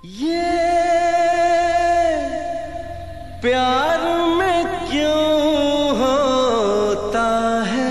ये प्यार में क्यों होता है?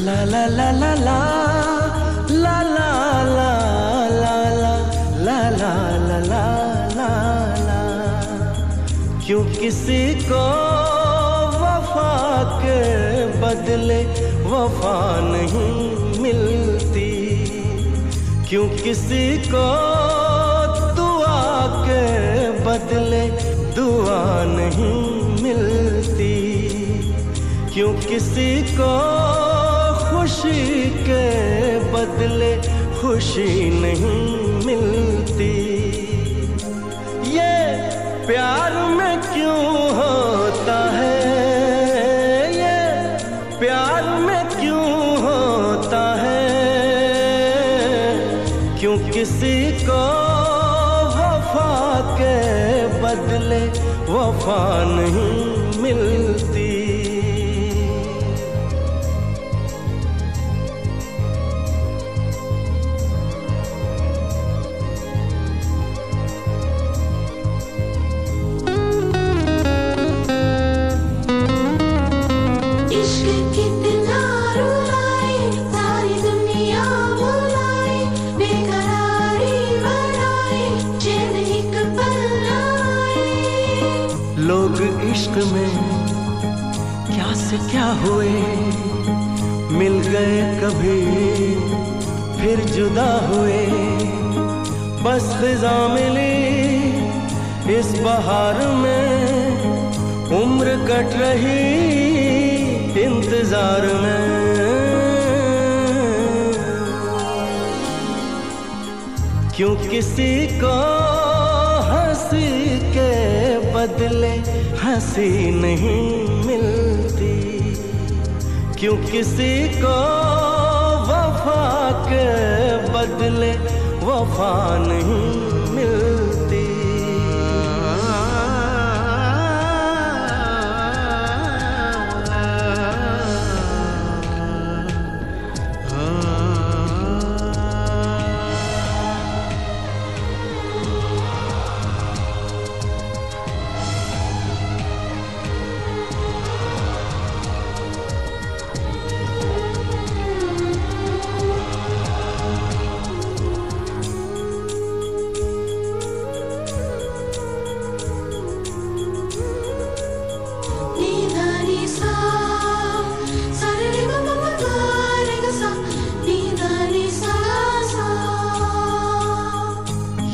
La la la la la la la la la la la la la la la la। क्यों किसी को वफा के बदले वफा नहीं मिलती? क्यों किसी को दुआ के बदले दुआ नहीं मिलती? क्यों किसी को खुशी के बदले खुशी नहीं मिलती? ये प्यार में क्यों होता है? ये प्यार में क्यों होता है? क्यों किसी को वफा के बदले वफा नहीं मिलती? लोग इश्क में क्या से क्या हुए, मिल गए कभी फिर जुदा हुए। बस खिज़ा मिली इस बहार में, उम्र कट रही इंतजार में। क्यों किसी को हंसी के बदले हंसी नहीं मिलती? क्यों किसी को वफा के बदले वफा नहीं मिलती?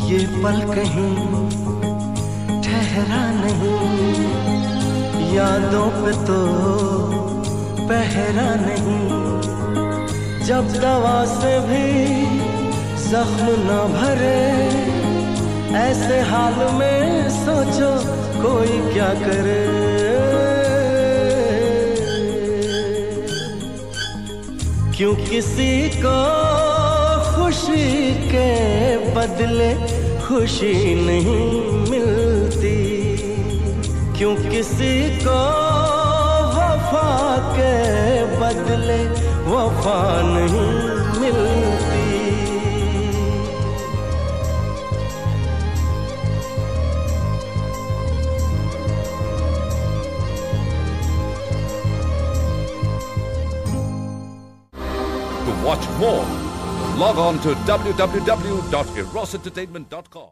ये पल कहीं ठहरा नहीं, यादों पे तो पहरा नहीं। जब दवा से भी जख्म न भरे, ऐसे हाल में सोचो कोई क्या करे। क्यों किसी को खुशी के बदले खुशी नहीं मिलती? क्यों किसी को वफा के बदले वफा नहीं मिलती? To watch more, log on to www.erosentertainment.com.